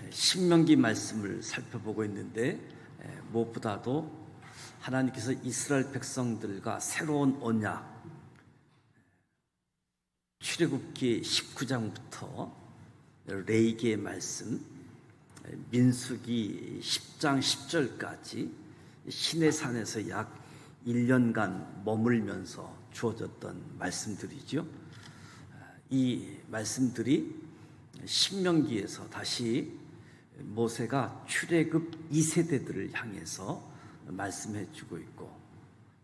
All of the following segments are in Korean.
신명기 말씀을 살펴보고 있는데 무엇보다도 하나님께서 이스라엘 백성들과 새로운 언약 출애굽기 19장부터 레위기의 말씀, 민수기 10장 10절까지 시내산에서 약 1년간 머물면서 주어졌던 말씀들이죠. 이 말씀들이 신명기에서 다시 모세가 출애굽 2세대들을 향해서 말씀해 주고 있고,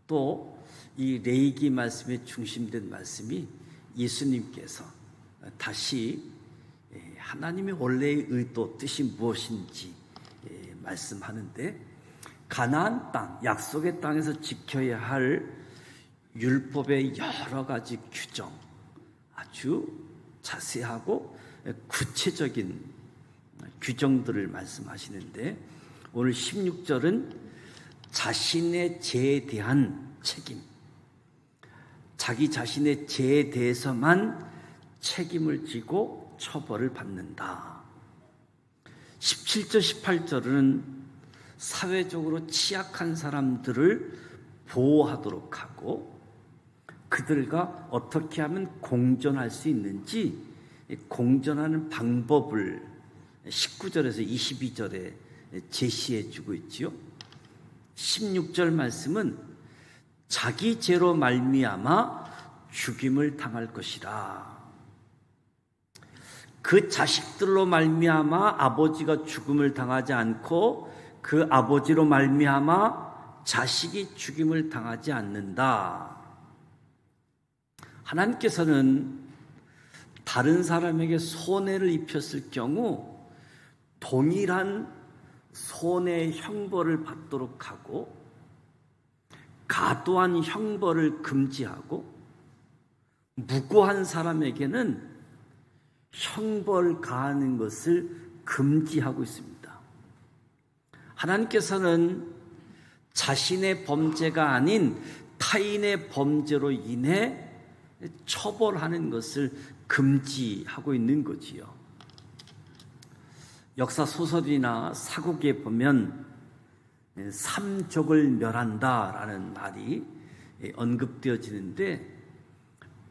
또 이 레위기 말씀에 중심된 말씀이 예수님께서 다시 하나님의 원래의 의도, 뜻이 무엇인지 말씀하는데, 가나안 땅, 약속의 땅에서 지켜야 할 율법의 여러 가지 규정, 아주 자세하고 구체적인 규정들을 말씀하시는데, 오늘 16절은 자신의 죄에 대한 책임, 자기 자신의 죄에 대해서만 책임을 지고 처벌을 받는다. 17절 18절은 사회적으로 취약한 사람들을 보호하도록 하고, 그들과 어떻게 하면 공존할 수 있는지 공존하는 방법을 19절에서 22절에 제시해 주고 있지요. 16절 말씀은 자기 죄로 말미암아 죽임을 당할 것이라. 그 자식들로 말미암아 아버지가 죽음을 당하지 않고 그 아버지로 말미암아 자식이 죽임을 당하지 않는다. 하나님께서는 다른 사람에게 손해를 입혔을 경우 동일한 손해의 형벌을 받도록 하고, 과도한 형벌을 금지하고, 무고한 사람에게는 형벌 가하는 것을 금지하고 있습니다. 하나님께서는 자신의 범죄가 아닌 타인의 범죄로 인해 처벌하는 것을 금지하고 있는 거지요. 역사 소설이나 사국에 보면 삼족을 멸한다라는 말이 언급되어지는데,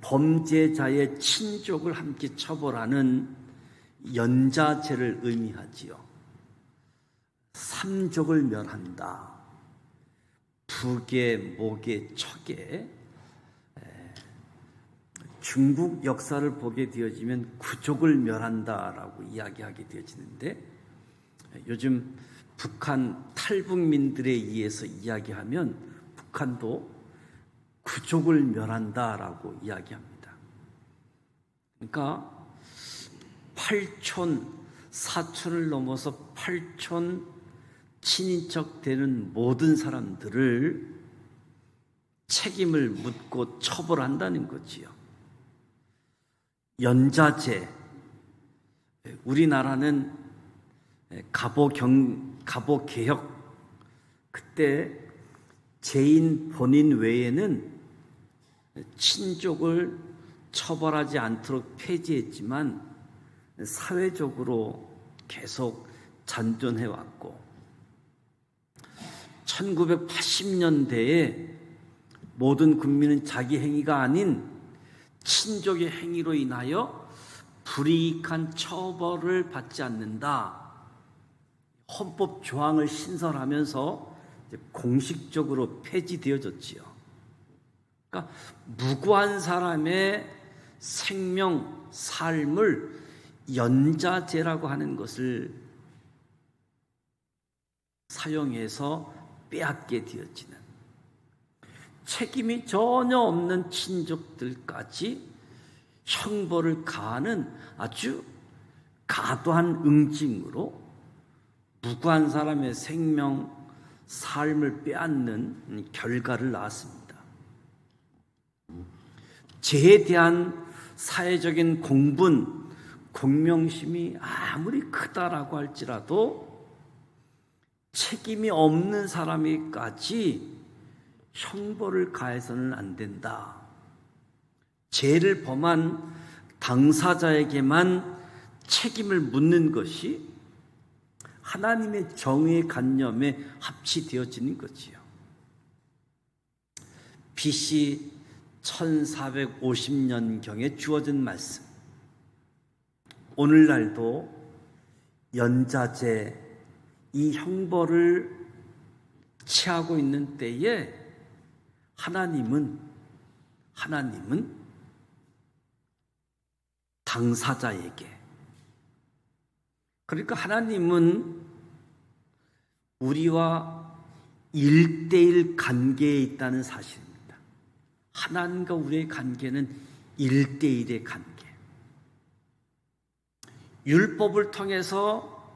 범죄자의 친족을 함께 처벌하는 연자죄를 의미하지요. 삼족을 멸한다. 부계, 모계, 척에, 중국 역사를 보게 되어지면 구족을 멸한다라고 이야기하게 되어지는데, 요즘 북한 탈북민들에 의해서 이야기하면 북한도 구족을 멸한다라고 이야기합니다. 그러니까 8촌, 사촌을 넘어서 8촌 친인척 되는 모든 사람들을 책임을 묻고 처벌한다는 거지요. 연자제, 우리나라는 가보개혁, 그때 죄인 본인 외에는 친족을 처벌하지 않도록 폐지했지만 사회적으로 계속 잔존해왔고, 1980년대에 모든 국민은 자기 행위가 아닌 친족의 행위로 인하여 불이익한 처벌을 받지 않는다. 헌법 조항을 신설하면서 공식적으로 폐지되어졌지요. 그러니까 무고한 사람의 생명, 삶을 연자죄라고 하는 것을 사용해서 빼앗게 되어지는, 책임이 전혀 없는 친족들까지 형벌을 가하는 아주 과도한 응징으로 무고한 사람의 생명, 삶을 빼앗는 결과를 낳았습니다. 죄에 대한 사회적인 공분, 공명심이 아무리 크다라고 할지라도 책임이 없는 사람에게까지 형벌을 가해서는 안 된다. 죄를 범한 당사자에게만 책임을 묻는 것이 하나님의 정의의 관념에 합치되어지는 거지요. BC 1450년경에 주어진 말씀. 오늘날도 연자제 이 형벌을 취하고 있는 때에 하나님은 당사자에게, 그러니까 하나님은 우리와 1대1 관계에 있다는 사실입니다. 하나님과 우리의 관계는 1대1의 관계. 율법을 통해서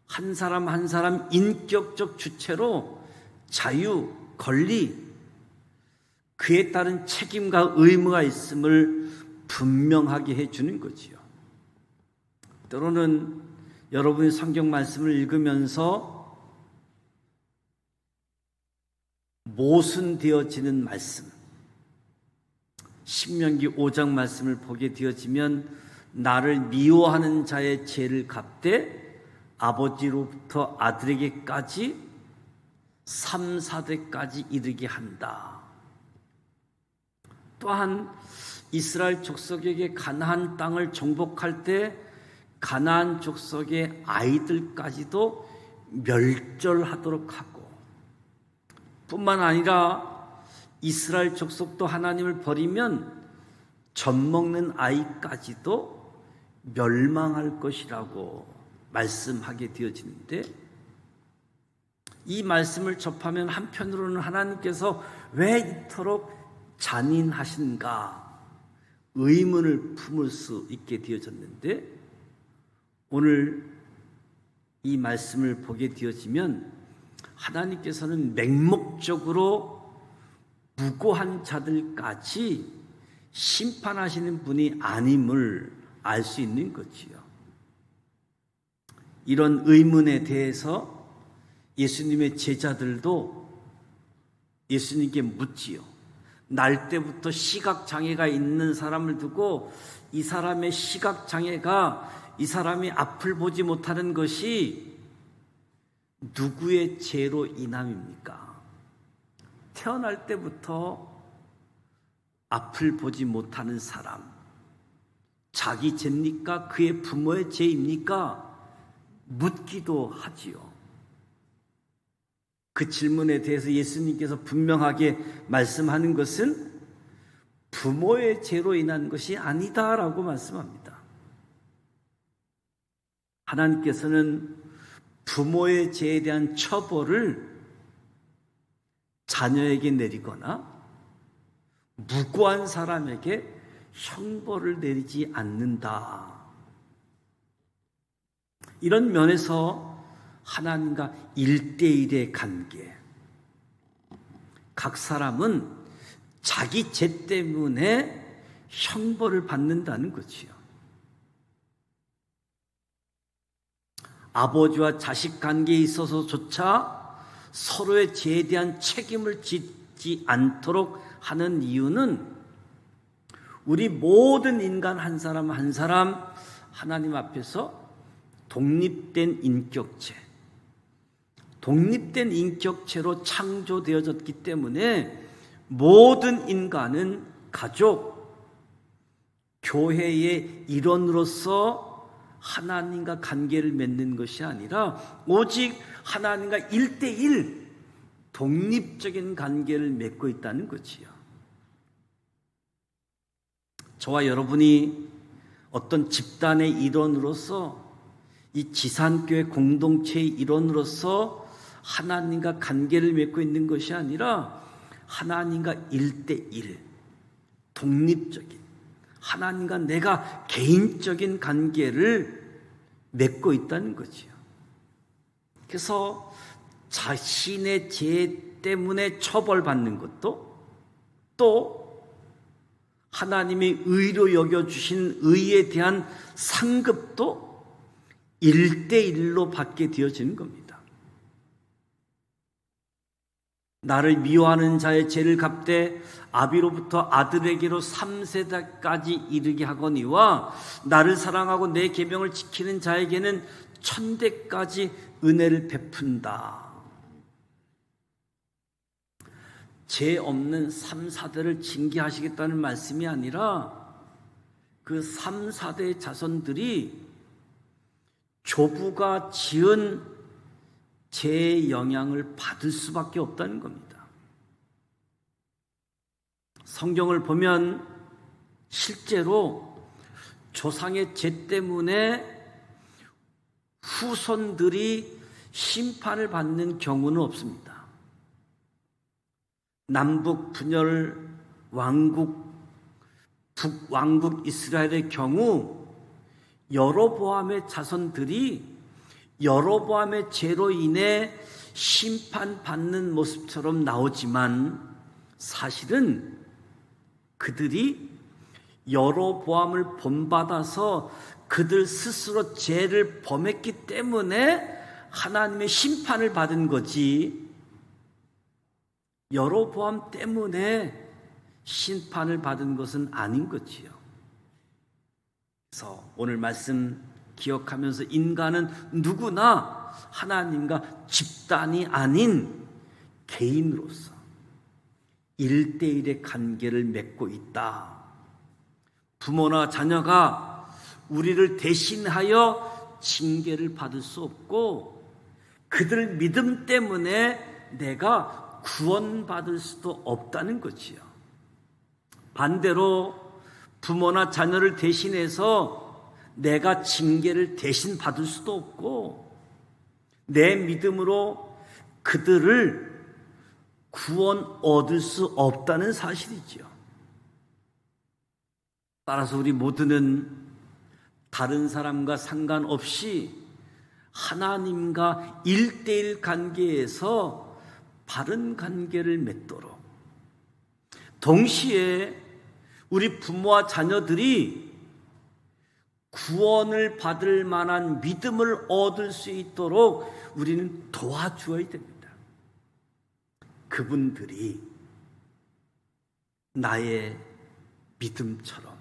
한 사람 한 사람 인격적 주체로 자유, 권리, 그에 따른 책임과 의무가 있음을 분명하게 해주는 거지요. 때로는 여러분이 성경 말씀을 읽으면서 모순되어지는 말씀, 신명기 5장 말씀을 보게 되어지면 나를 미워하는 자의 죄를 갚되 아버지로부터 아들에게까지 3, 4대까지 이르게 한다. 또한 이스라엘 족속에게 가나안 땅을 정복할 때 가나안 족속의 아이들까지도 멸절하도록 하고, 뿐만 아니라 이스라엘 족속도 하나님을 버리면 젖먹는 아이까지도 멸망할 것이라고 말씀하게 되어지는데, 이 말씀을 접하면 한편으로는 하나님께서 왜 이토록 잔인하신가 의문을 품을 수 있게 되어졌는데, 오늘 이 말씀을 보게 되어지면 하나님께서는 맹목적으로 무고한 자들까지 심판하시는 분이 아님을 알 수 있는 거지요. 이런 의문에 대해서 예수님의 제자들도 예수님께 묻지요. 날 때부터 시각장애가 있는 사람을 두고 이 사람의 시각장애가, 이 사람이 앞을 보지 못하는 것이 누구의 죄로 인함입니까? 태어날 때부터 앞을 보지 못하는 사람, 자기 죄입니까? 그의 부모의 죄입니까? 묻기도 하지요. 그 질문에 대해서 예수님께서 분명하게 말씀하는 것은 부모의 죄로 인한 것이 아니다라고 말씀합니다. 하나님께서는 부모의 죄에 대한 처벌을 자녀에게 내리거나 무고한 사람에게 형벌을 내리지 않는다. 이런 면에서 하나님과 1대1의 관계, 각 사람은 자기 죄 때문에 형벌을 받는다는 거지요. 아버지와 자식 관계에 있어서조차 서로의 죄에 대한 책임을 짓지 않도록 하는 이유는 우리 모든 인간 한 사람 한 사람 하나님 앞에서 독립된 인격체, 독립된 인격체로 창조되어졌기 때문에 모든 인간은 가족, 교회의 일원으로서 하나님과 관계를 맺는 것이 아니라 오직 하나님과 1대1 독립적인 관계를 맺고 있다는 거지요. 저와 여러분이 어떤 집단의 일원으로서, 이 지산교회 공동체의 일원으로서 하나님과 관계를 맺고 있는 것이 아니라 하나님과 1대1 독립적인, 하나님과 내가 개인적인 관계를 맺고 있다는 거지요. 그래서 자신의 죄 때문에 처벌받는 것도, 또 하나님이 의로 여겨주신 의에 대한 상급도 1대1로 받게 되어지는 겁니다. 나를 미워하는 자의 죄를 갚되 아비로부터 아들에게로 3세대까지 이르게 하거니와 나를 사랑하고 내 계명을 지키는 자에게는 천대까지 은혜를 베푼다. 죄 없는 3, 4대를 징계하시겠다는 말씀이 아니라 그 3, 4대 자손들이 조부가 지은 죄의 영향을 받을 수밖에 없다는 겁니다. 성경을 보면 실제로 조상의 죄 때문에 후손들이 심판을 받는 경우는 없습니다. 남북 분열 왕국, 북왕국 이스라엘의 경우 여로보암의 자손들이 여로보암의 죄로 인해 심판받는 모습처럼 나오지만 사실은 그들이 여로보암을 본받아서 그들 스스로 죄를 범했기 때문에 하나님의 심판을 받은 거지, 여로보암 때문에 심판을 받은 것은 아닌 거지요. 그래서 오늘 말씀 기억하면서 인간은 누구나 하나님과 집단이 아닌 개인으로서 1대1의 관계를 맺고 있다. 부모나 자녀가 우리를 대신하여 징계를 받을 수 없고 그들 믿음 때문에 내가 구원받을 수도 없다는 거지요. 반대로 부모나 자녀를 대신해서 내가 징계를 대신 받을 수도 없고 내 믿음으로 그들을 구원 얻을 수 없다는 사실이지요. 따라서 우리 모두는 다른 사람과 상관없이 하나님과 1대1 관계에서 바른 관계를 맺도록, 동시에 우리 부모와 자녀들이 구원을 받을 만한 믿음을 얻을 수 있도록 우리는 도와주어야 됩니다. 그분들이 나의 믿음처럼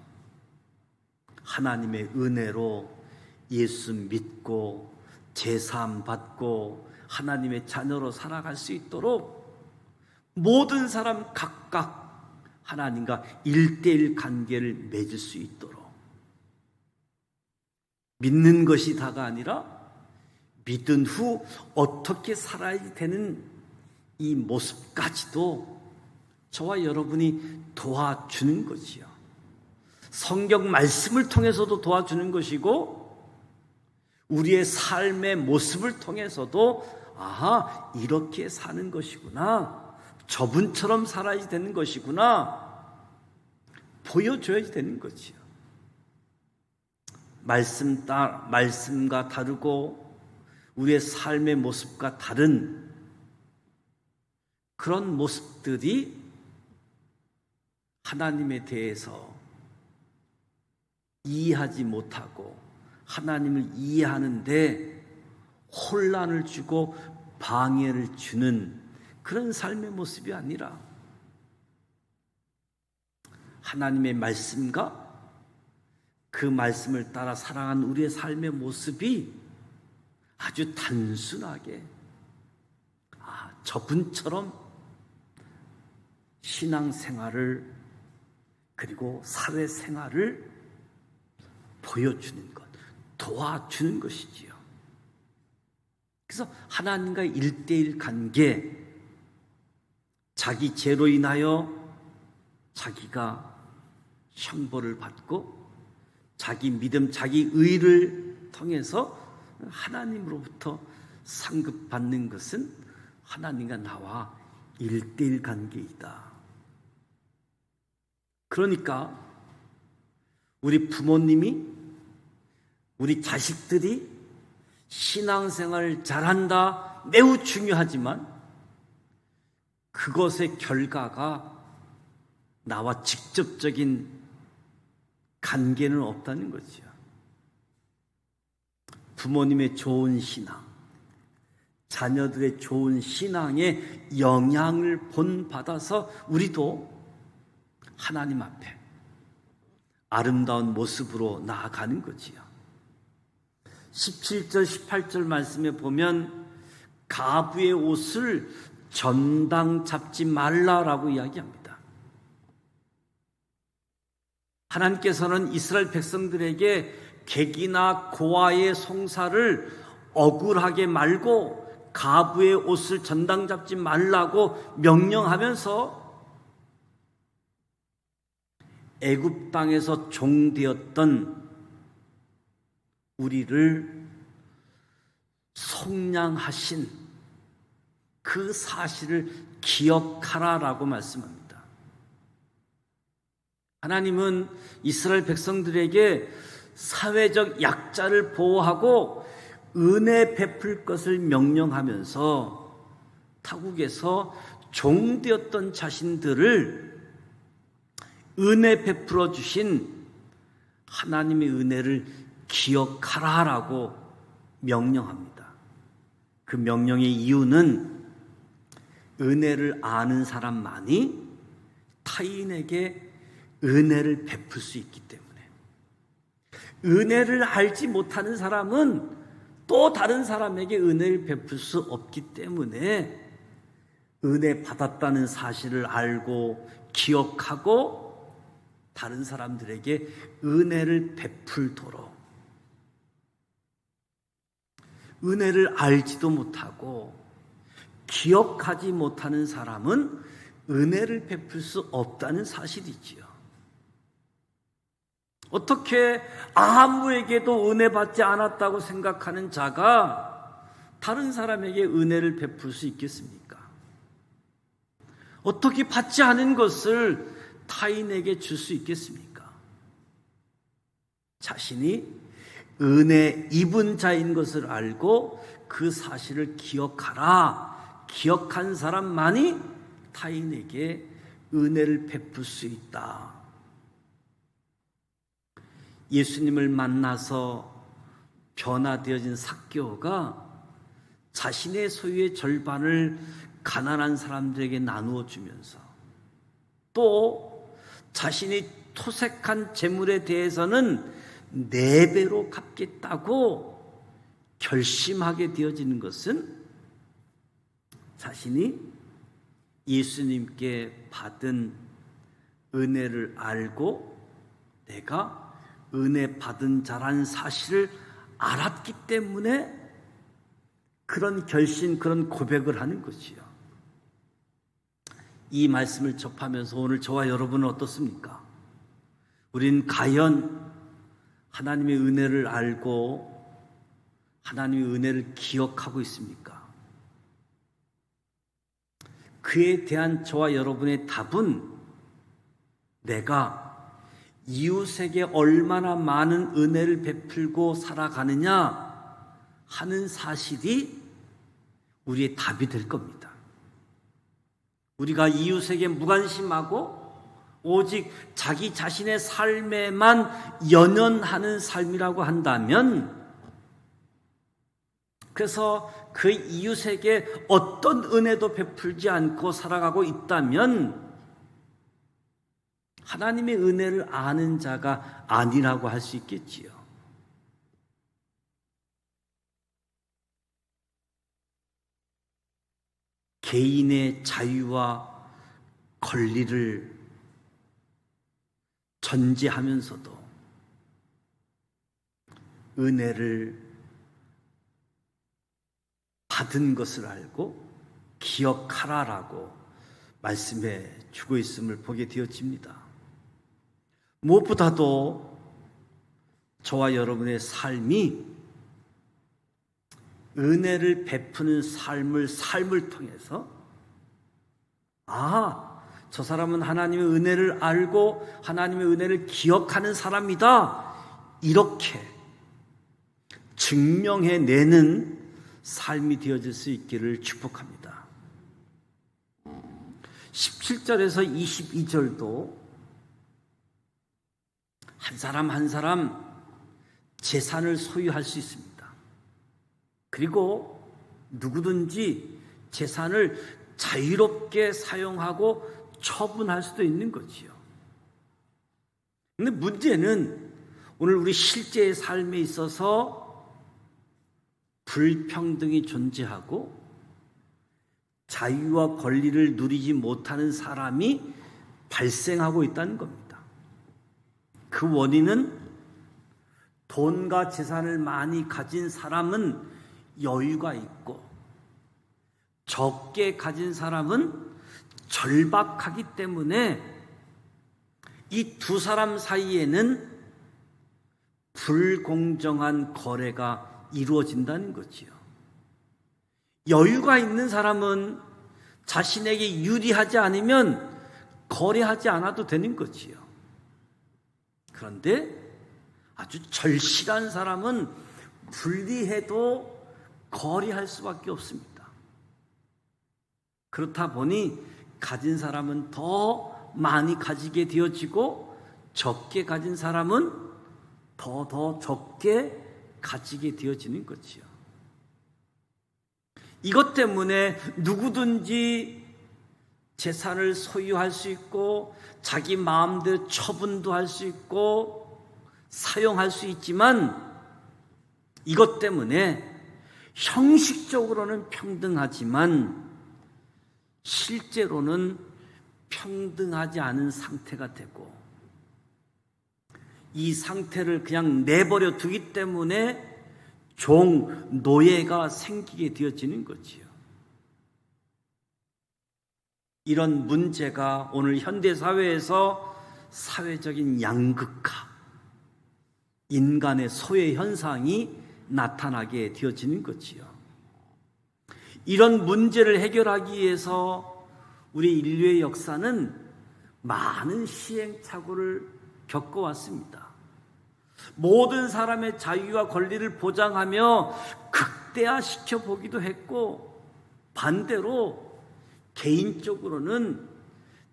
하나님의 은혜로 예수 믿고 제사함 받고 하나님의 자녀로 살아갈 수 있도록 모든 사람 각각 하나님과 1대1 관계를 맺을 수 있도록, 믿는 것이 다가 아니라 믿은 후 어떻게 살아야 되는 이 모습까지도 저와 여러분이 도와주는 거지요. 성경 말씀을 통해서도 도와주는 것이고 우리의 삶의 모습을 통해서도 아하, 이렇게 사는 것이구나, 저분처럼 살아야 되는 것이구나 보여줘야 되는 거지요. 말씀과 다르고 우리의 삶의 모습과 다른 그런 모습들이 하나님에 대해서 이해하지 못하고 하나님을 이해하는데 혼란을 주고 방해를 주는 그런 삶의 모습이 아니라 하나님의 말씀과 그 말씀을 따라 살아가는 우리의 삶의 모습이 아주 단순하게 저분처럼 신앙생활을 그리고 사회생활을 보여주는 것, 도와주는 것이지요. 그래서 하나님과 1대1 관계, 자기 죄로 인하여 자기가 형벌을 받고 자기 믿음, 자기 의를 통해서 하나님으로부터 상급받는 것은 하나님과 나와 1대1 관계이다. 그러니까 우리 부모님이, 우리 자식들이 신앙생활을 잘한다 매우 중요하지만 그것의 결과가 나와 직접적인 관계는 없다는 거죠. 부모님의 좋은 신앙, 자녀들의 좋은 신앙에 영향을 본받아서 우리도 하나님 앞에 아름다운 모습으로 나아가는 거지요. 17절 18절 말씀에 보면 가부의 옷을 전당 잡지 말라라고 이야기합니다. 하나님께서는 이스라엘 백성들에게 객이나 고아의 송사를 억울하게 말고 가부의 옷을 전당 잡지 말라고 명령하면서 애굽 땅에서 종되었던 우리를 속량하신 그 사실을 기억하라라고 말씀합니다. 하나님은 이스라엘 백성들에게 사회적 약자를 보호하고 은혜 베풀 것을 명령하면서 타국에서 종되었던 자신들을 은혜 베풀어 주신 하나님의 은혜를 기억하라라고 명령합니다. 그 명령의 이유는 은혜를 아는 사람만이 타인에게 은혜를 베풀 수 있기 때문에, 은혜를 알지 못하는 사람은 또 다른 사람에게 은혜를 베풀 수 없기 때문에 은혜 받았다는 사실을 알고 기억하고 다른 사람들에게 은혜를 베풀도록, 은혜를 알지도 못하고 기억하지 못하는 사람은 은혜를 베풀 수 없다는 사실이지요. 어떻게 아무에게도 은혜 받지 않았다고 생각하는 자가 다른 사람에게 은혜를 베풀 수 있겠습니까? 어떻게 받지 않은 것을 타인에게 줄 수 있겠습니까? 자신이 은혜 입은 자인 것을 알고 그 사실을 기억하라. 기억한 사람만이 타인에게 은혜를 베풀 수 있다. 예수님을 만나서 변화되어진 삭개오가 자신의 소유의 절반을 가난한 사람들에게 나누어 주면서 또 자신이 토색한 재물에 대해서는 4배로 갚겠다고 결심하게 되어지는 것은 자신이 예수님께 받은 은혜를 알고 내가 은혜 받은 자라는 사실을 알았기 때문에 그런 결심, 그런 고백을 하는 거지요. 이 말씀을 접하면서 오늘 저와 여러분은 어떻습니까? 우린 과연 하나님의 은혜를 알고 하나님의 은혜를 기억하고 있습니까? 그에 대한 저와 여러분의 답은 내가 이웃에게 얼마나 많은 은혜를 베풀고 살아가느냐 하는 사실이 우리의 답이 될 겁니다. 우리가 이웃에게 무관심하고 오직 자기 자신의 삶에만 연연하는 삶이라고 한다면, 그래서 그 이웃에게 어떤 은혜도 베풀지 않고 살아가고 있다면 하나님의 은혜를 아는 자가 아니라고 할 수 있겠지요. 개인의 자유와 권리를 전제하면서도 은혜를 받은 것을 알고 기억하라라고 말씀해 주고 있음을 보게 되어집니다. 무엇보다도 저와 여러분의 삶이 은혜를 베푸는 삶을 통해서 저 사람은 하나님의 은혜를 알고 하나님의 은혜를 기억하는 사람이다, 이렇게 증명해내는 삶이 되어질 수 있기를 축복합니다. 17절에서 22절도 한 사람 한 사람 재산을 소유할 수 있습니다. 그리고 누구든지 재산을 자유롭게 사용하고 처분할 수도 있는 거지요. 그런데 문제는 오늘 우리 실제의 삶에 있어서 불평등이 존재하고 자유와 권리를 누리지 못하는 사람이 발생하고 있다는 겁니다. 그 원인은 돈과 재산을 많이 가진 사람은 여유가 있고 적게 가진 사람은 절박하기 때문에 이 두 사람 사이에는 불공정한 거래가 이루어진다는 거지요. 여유가 있는 사람은 자신에게 유리하지 않으면 거래하지 않아도 되는 거지요. 그런데 아주 절실한 사람은 불리해도 거래할 수밖에 없습니다. 그렇다 보니 가진 사람은 더 많이 가지게 되어지고 적게 가진 사람은 더 적게 가지게 되어지는 거지요. 이것 때문에 누구든지 재산을 소유할 수 있고 자기 마음대로 처분도 할 수 있고 사용할 수 있지만 이것 때문에 형식적으로는 평등하지만 실제로는 평등하지 않은 상태가 되고 이 상태를 그냥 내버려 두기 때문에 노예가 생기게 되어지는 거지요. 이런 문제가 오늘 현대사회에서 사회적인 양극화, 인간의 소외 현상이 나타나게 되어지는 거지요. 이런 문제를 해결하기 위해서 우리 인류의 역사는 많은 시행착오를 겪어왔습니다. 모든 사람의 자유와 권리를 보장하며 극대화시켜 보기도 했고 반대로 개인적으로는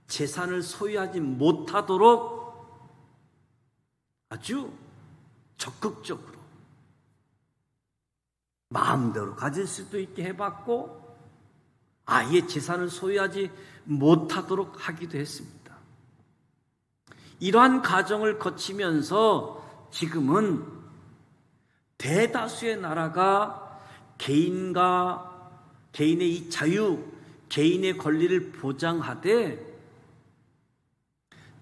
재산을 소유하지 못하도록 아주 적극적으로 마음대로 가질 수도 있게 해봤고 아예 재산을 소유하지 못하도록 하기도 했습니다. 이러한 과정을 거치면서 지금은 대다수의 나라가 개인의 이 자유, 개인의 권리를 보장하되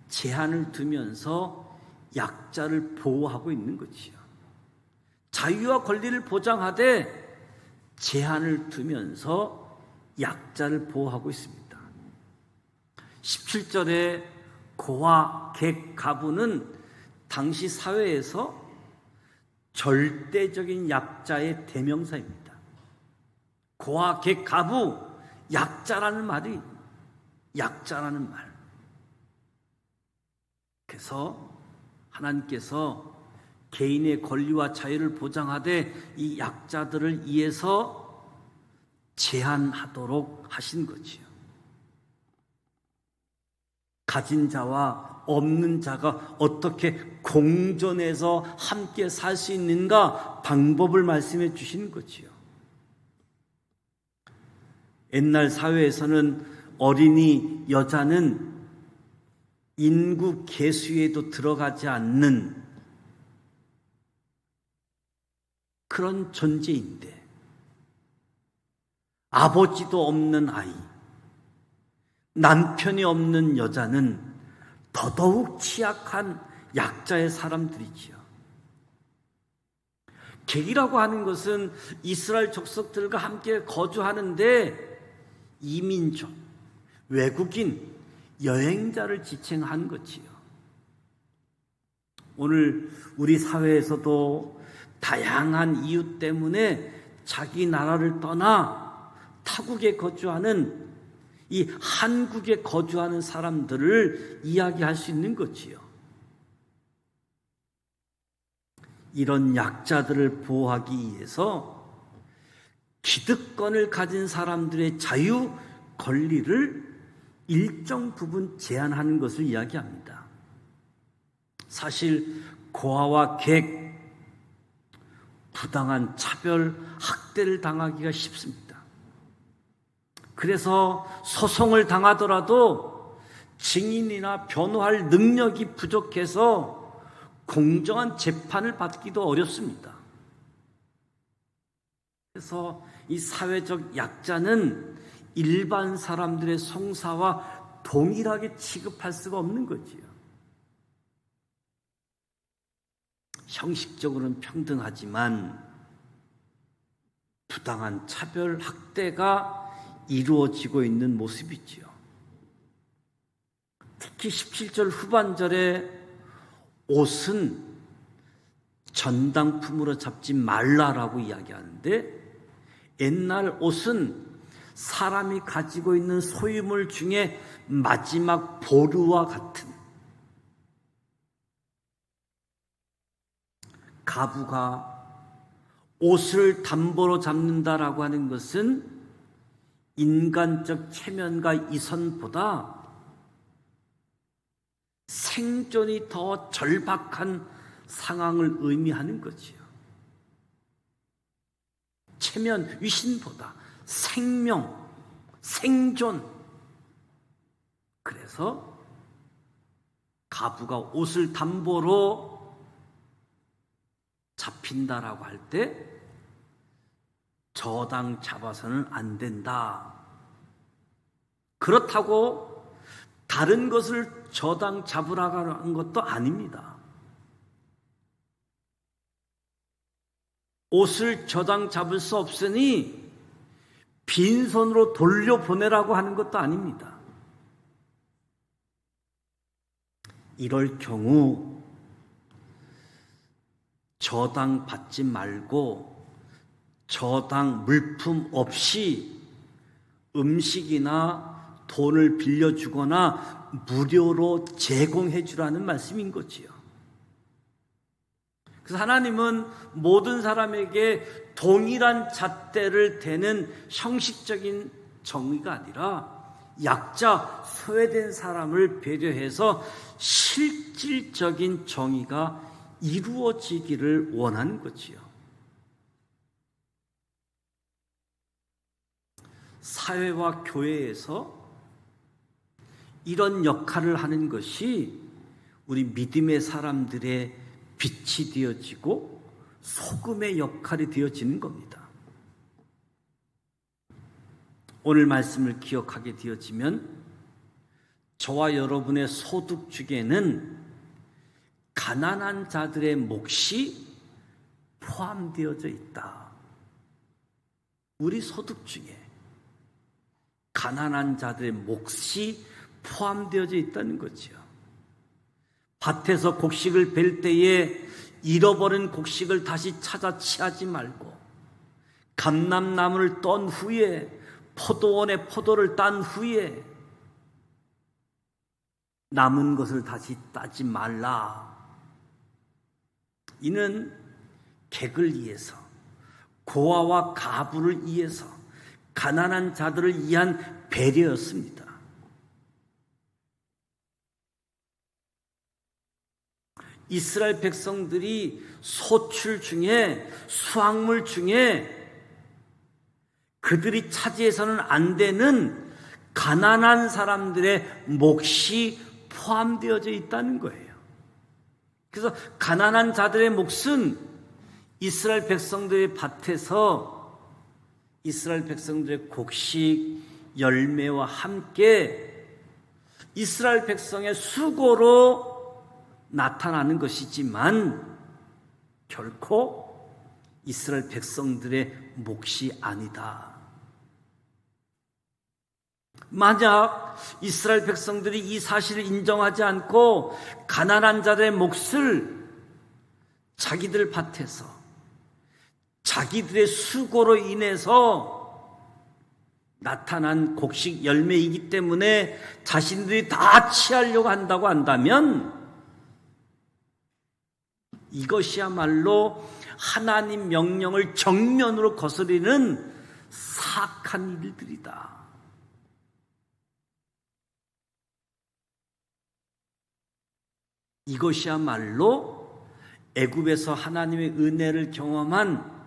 제한을 두면서 약자를 보호하고 있는 거지요. 자유와 권리를 보장하되 제한을 두면서 약자를 보호하고 있습니다. 17절에 고아, 객, 가부는 당시 사회에서 절대적인 약자의 대명사입니다. 고아, 객, 가부, 약자라는 말. 그래서 하나님께서 개인의 권리와 자유를 보장하되 이 약자들을 위해서 제한하도록 하신 거지요. 가진 자와 없는 자가 어떻게 공존해서 함께 살 수 있는가 방법을 말씀해 주시는 거지요. 옛날 사회에서는 어린이 여자는 인구 계수에도 들어가지 않는 그런 존재인데 아버지도 없는 아이, 남편이 없는 여자는 더더욱 취약한 약자의 사람들이지요. 객이라고 하는 것은 이스라엘 족속들과 함께 거주하는데 이민족, 외국인, 여행자를 지칭한 것이요. 오늘 우리 사회에서도 다양한 이유 때문에 자기 나라를 떠나 타국에 거주하는 이 한국에 거주하는 사람들을 이야기할 수 있는 거지요. 이런 약자들을 보호하기 위해서 기득권을 가진 사람들의 자유, 권리를 일정 부분 제한하는 것을 이야기합니다. 사실 고아와 객, 부당한 차별, 학대를 당하기가 쉽습니다. 그래서 소송을 당하더라도 증인이나 변호할 능력이 부족해서 공정한 재판을 받기도 어렵습니다. 그래서 이 사회적 약자는 일반 사람들의 송사와 동일하게 취급할 수가 없는 거지요. 형식적으로는 평등하지만 부당한 차별 학대가 이루어지고 있는 모습이지요. 특히 17절 후반절에 옷은 전당품으로 잡지 말라라고 이야기하는데, 옛날 옷은 사람이 가지고 있는 소유물 중에 마지막 보루와 같은, 가부가 옷을 담보로 잡는다라고 하는 것은 인간적 체면과 이선보다 생존이 더 절박한 상황을 의미하는 거지요. 체면, 위신보다 생명, 생존. 그래서 가부가 옷을 담보로 잡힌다라고 할 때 저당 잡아서는 안 된다. 그렇다고 다른 것을 저당 잡으라고 하는 것도 아닙니다. 옷을 저당 잡을 수 없으니 빈손으로 돌려보내라고 하는 것도 아닙니다. 이럴 경우 저당 받지 말고 저당 물품 없이 음식이나 돈을 빌려주거나 무료로 제공해 주라는 말씀인 거지요. 그래서 하나님은 모든 사람에게 동일한 잣대를 대는 형식적인 정의가 아니라 약자, 소외된 사람을 배려해서 실질적인 정의가 이루어지기를 원하는 거지요. 사회와 교회에서 이런 역할을 하는 것이 우리 믿음의 사람들의 빛이 되어지고 소금의 역할이 되어지는 겁니다. 오늘 말씀을 기억하게 되어지면 저와 여러분의 소득 중에는 가난한 자들의 몫이 포함되어져 있다. 우리 소득 중에 가난한 자들의 몫이 포함되어져 있다는 거죠. 밭에서 곡식을 벨 때에 잃어버린 곡식을 다시 찾아 취하지 말고, 감람나무를 떤 후에, 포도원에 포도를 딴 후에 남은 것을 다시 따지 말라. 이는 객을 위해서, 고아와 가부를 위해서, 가난한 자들을 위한 배려였습니다. 이스라엘 백성들이 소출 중에, 수확물 중에 그들이 차지해서는 안 되는 가난한 사람들의 몫이 포함되어져 있다는 거예요. 그래서 가난한 자들의 몫은 이스라엘 백성들의 밭에서 이스라엘 백성들의 곡식, 열매와 함께 이스라엘 백성의 수고로 나타나는 것이지만 결코 이스라엘 백성들의 몫이 아니다. 만약 이스라엘 백성들이 이 사실을 인정하지 않고 가난한 자들의 몫을 자기들 밭에서 자기들의 수고로 인해서 나타난 곡식 열매이기 때문에 자신들이 다 취하려고 한다고 한다면 이것이야말로 하나님 명령을 정면으로 거스르는 사악한 일들이다. 이것이야말로 애굽에서 하나님의 은혜를 경험한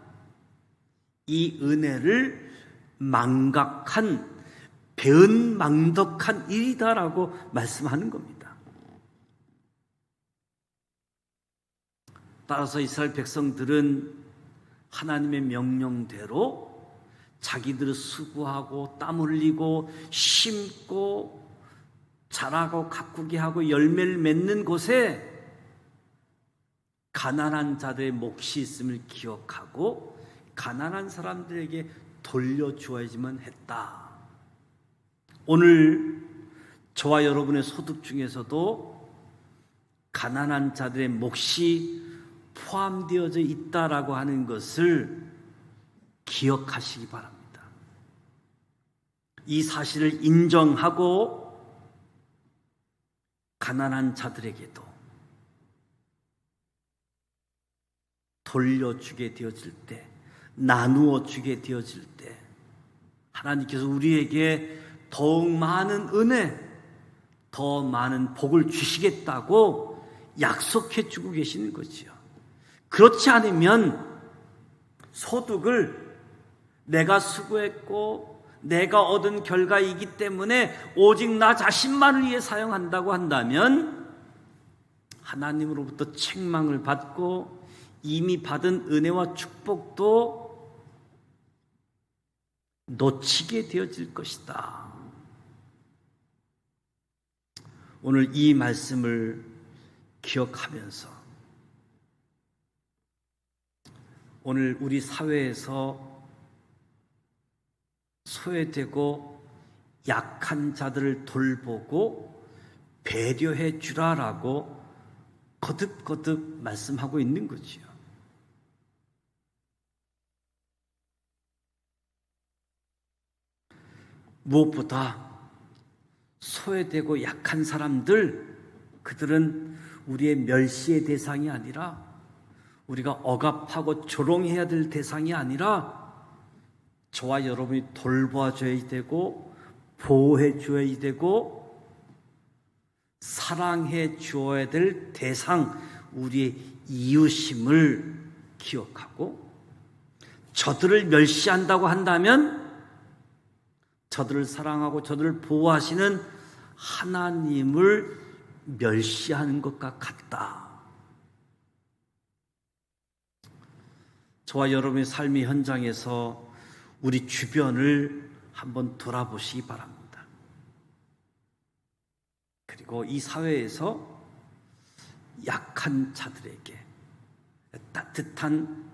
이 은혜를 망각한 배은망덕한 일이다라고 말씀하는 겁니다. 따라서 이스라엘 백성들은 하나님의 명령대로 자기들을 수고하고 땀 흘리고 심고 자라고 가꾸게 하고 열매를 맺는 곳에 가난한 자들의 몫이 있음을 기억하고 가난한 사람들에게 돌려주어야지만 했다. 오늘 저와 여러분의 소득 중에서도 가난한 자들의 몫이 포함되어져 있다라고 하는 것을 기억하시기 바랍니다. 이 사실을 인정하고 가난한 자들에게도 돌려주게 되어질 때, 나누어 주게 되어질 때 하나님께서 우리에게 더욱 많은 은혜, 더 많은 복을 주시겠다고 약속해 주고 계시는 거지요. 그렇지 않으면 소득을 내가 수고했고 내가 얻은 결과이기 때문에 오직 나 자신만을 위해 사용한다고 한다면 하나님으로부터 책망을 받고 이미 받은 은혜와 축복도 놓치게 되어질 것이다. 오늘 이 말씀을 기억하면서 오늘 우리 사회에서 소외되고 약한 자들을 돌보고 배려해 주라라고 거듭거듭 말씀하고 있는 거지요. 무엇보다 소외되고 약한 사람들, 그들은 우리의 멸시의 대상이 아니라 우리가 억압하고 조롱해야 될 대상이 아니라 저와 여러분이 돌봐줘야 되고 보호해 줘야 되고 사랑해 주어야 될 대상, 우리의 이웃임을 기억하고 저들을 멸시한다고 한다면 저들을 사랑하고 저들을 보호하시는 하나님을 멸시하는 것과 같다. 저와 여러분의 삶의 현장에서 우리 주변을 한번 돌아보시기 바랍니다. 그리고 이 사회에서 약한 자들에게 따뜻한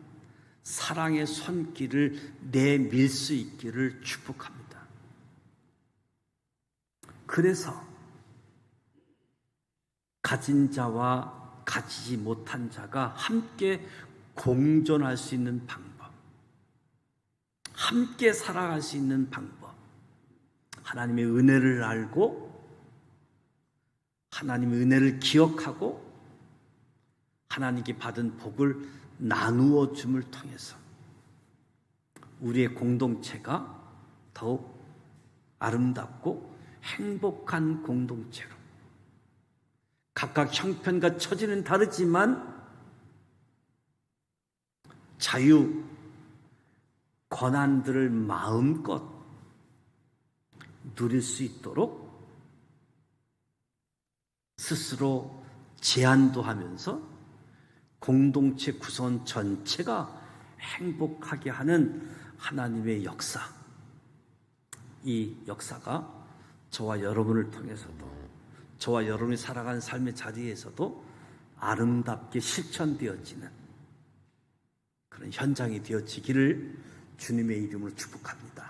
사랑의 손길을 내밀 수 있기를 축복합니다. 그래서 가진 자와 가지지 못한 자가 함께 공존할 수 있는 방법, 함께 살아갈 수 있는 방법, 하나님의 은혜를 알고 하나님의 은혜를 기억하고 하나님께 받은 복을 나누어 줌을 통해서 우리의 공동체가 더욱 아름답고 행복한 공동체로, 각각 형편과 처지는 다르지만 자유, 권한들을 마음껏 누릴 수 있도록 스스로 제한도 하면서 공동체 구성 전체가 행복하게 하는 하나님의 역사, 이 역사가 저와 여러분을 통해서도, 저와 여러분이 살아가는 삶의 자리에서도 아름답게 실천되어지는 그런 현장이 되어지기를 주님의 이름으로 축복합니다.